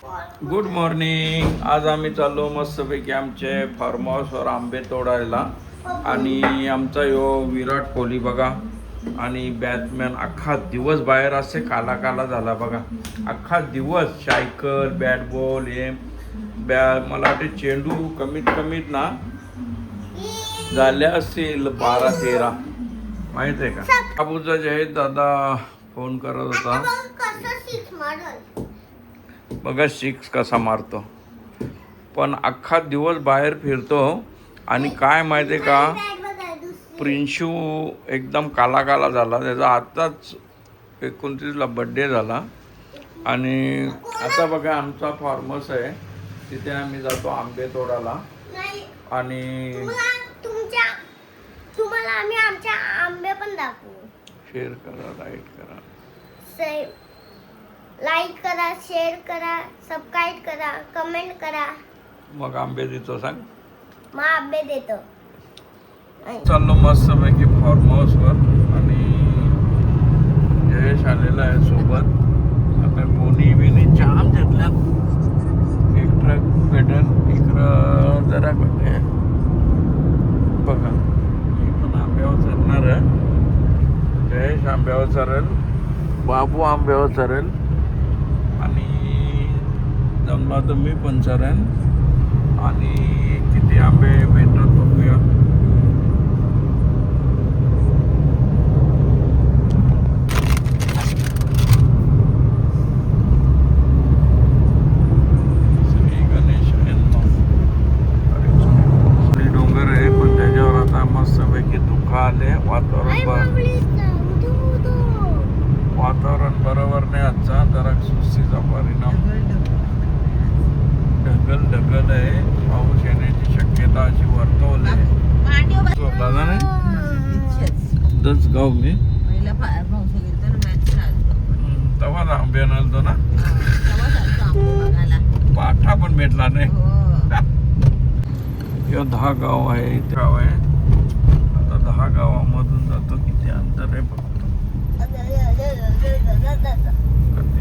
Good morning. आज आम्ही चाललो मस्तपैकी आमचे फार्म हाऊसवर आंबे तोडायला. आणि आमचा यो विराट कोहली बघा आणि बॅटमॅन अख्खा दिवस बाहेर असे काला काला झाला बघा. अख्खा दिवस सायकल बॅट बॉल हे मला वाटते चेंडू कमीत कमीत ना झाल्या असतील 12-13 माहित आहे का. बाबूचा जयेश दादा फोन करत होता बघा सिक्स कसा मारतो. पण अख्खा दिवस बाहेर फिरतो आणि काय माहिती आहे का प्रिन्शू एकदम काला काला झाला. त्याचा आत्ताच 29ला बड्डे झाला. आणि आता बघा आमचा फार्मस आहे तिथे आम्ही जातो आंबे तोडायला. आणि तुम्हाला आम्ही आमचे आंबे पण दाखवू. शेअर करा, लाईक करा, शेअर करा, सबस्क्राईब करा, कमेंट करा. मग आंबे देतो सांग. मग आंबे देतो. चाललो मस्तपैकी फार्म हाऊसवर आणि जयेश आलेला आहे सोबत. आता कोणी बिनी जाम घेतल्या. एक ट्रक पेटल इकडं जरा बघा मी पण आंब्यावर चढणार आहे. जयेश आंब्यावर चढेल, बाबू आंब्यावर चढेल आणि जमला तर मी पण चढेन. आणि किती आंबे भेटतात बघूया. श्री गणेश डोंगर आहे पण त्याच्यावर आता मस्तपैकी धुकं आले. वातावरण बरोबर नाही आजचा. जरा सुस्तीचा परिणाम. ढगल आहे. पाऊस येण्याची शक्यता अशी वर्तवली. गाव मी तेव्हा आंबे आणतो ना. पाठा पण भेटला नाही. किंवा 10 गाव आहे इथे. गाव आहे आता 10 गावामधून जातो. किती अंतर आहे फक्त.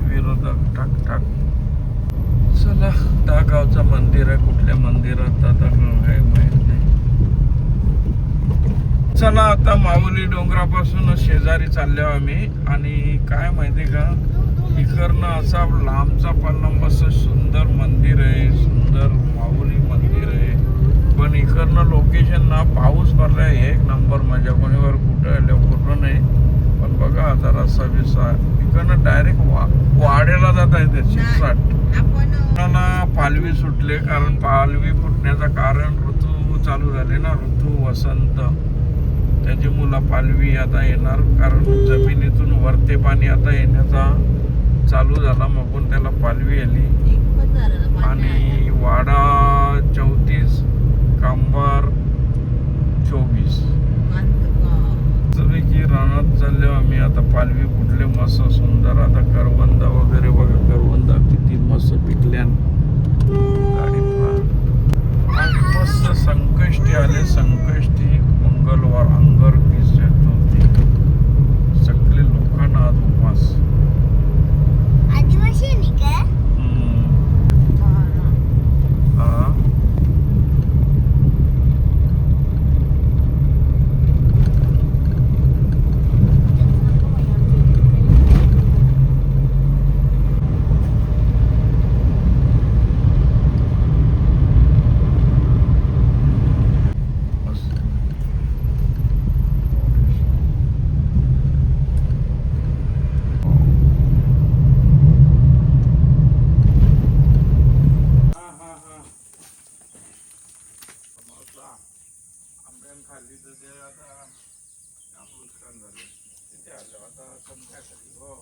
विरोधक टाक टाक. चला 10 गावचं मंदिर आहे. कुठल्या मंदिरात आता आहे माहित नाही. चला आता माऊली डोंगरापासून शेजारी चाललो आम्ही. आणि काय माहिती का इकडनं असा लांबचा पल्ला मस्त सुंदर मंदिर आहे. सुंदर माऊली मंदिर आहे. पण इकडनं लोकेशन ना पाऊस पडलाय एक नंबर. माझ्या कोणीवर कुठं नाही. पण बघा आता रस्ता बिस्सा इकडनं डायरेक्ट वाड्याला जाता येते. 60 पालवी सुटले. कारण पालवी फुटण्याचं कारण ऋतू चालू झाले ना. ऋतू वसंत त्याची मुलं पालवी आता येणार. कारण जमिनीतून वरते पाणी आता येण्याचा चालू झाला. मग त्याला पालवी आली. आणि वाडा 34 कांबार 24 की रानात चालले आम्ही. आता पालवी फुटले मस्त सुंदर. आता करवंदा वगैरे बघा. करवंदा किती मस्त पिकल्या. गाडी मस्त संकष्टी आले. संकष्टी मंगळवार अंगर पीस चतुर्थी. सगळे लोकांना आज उपवास. आदिवासी नाही का. खाल्ली तर ते आता नुकसान झाले. तिथे आलं आता संध्याकाळी. हो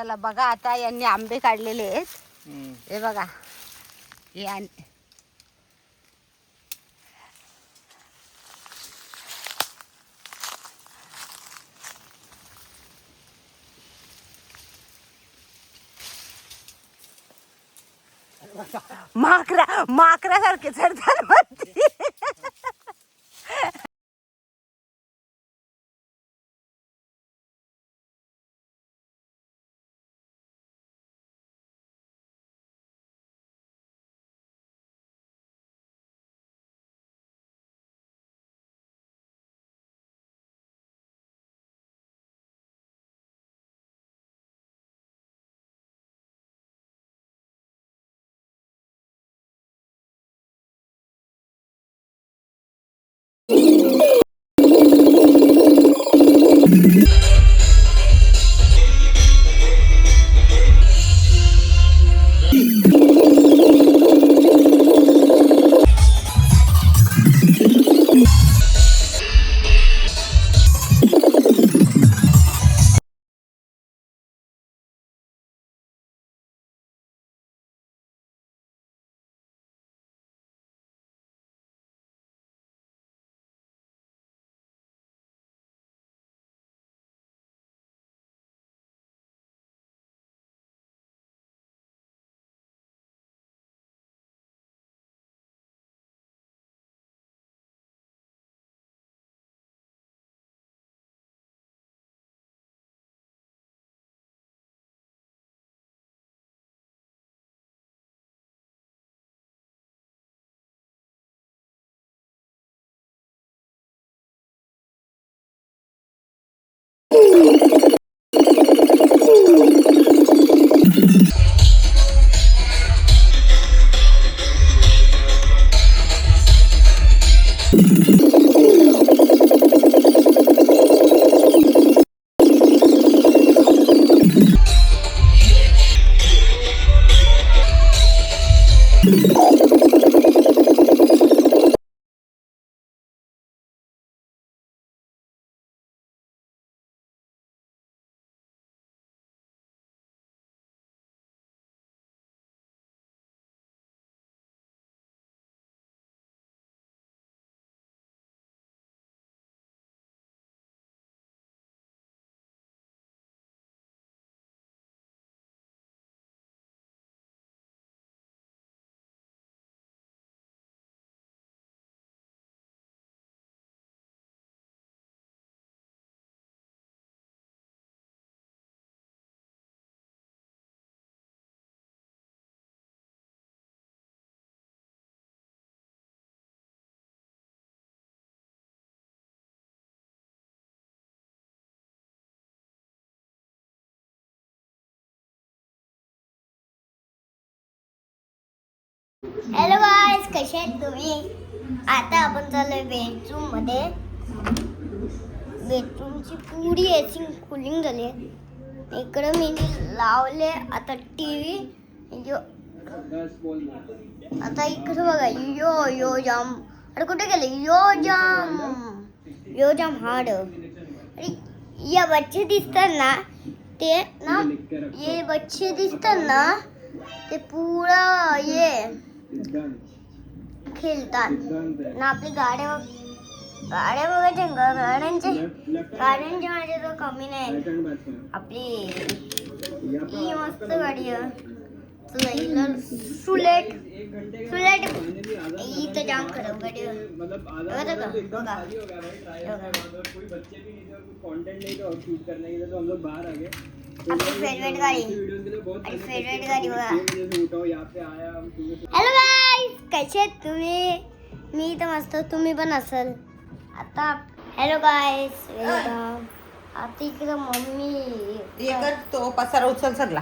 चला बघा आता यांनी आंबे काढलेले आहेत. हे बघा हे माकरासारखे चढतात वरती. हॅलो गाईज, कसे आहेत तुम्ही? आता आपण चाललोय बेडरूम मध्ये. बेडरूमची पुरी एसी कूलिंग झाली आहे. इकडे मी लावले आता टीव्ही. आता इकडे बघा यो जाम. अरे कुठे गेले यो जाम हार्ड. अरे या बच्चे दिसतात ना, ते ना ये बच्चे दिसतात ना, ते पुरा ये खेळतात ना. आपली गाड्या बघायच्या, गाड्यांचे माझे तर कमी नाही. आपली ही मस्त गाडी आहे. सुलेट इथं जाम खराब गाडी आहे. बघा आपली फेवरेट गाडी बघा. हॅलो गाईज, कसे आहेत तुम्ही? मी तर मस्त, तुम्ही पण असाल. आता हॅलो गाईज, वेलकम. आता इकडं मम्मी तो पसारा उचल सगळा.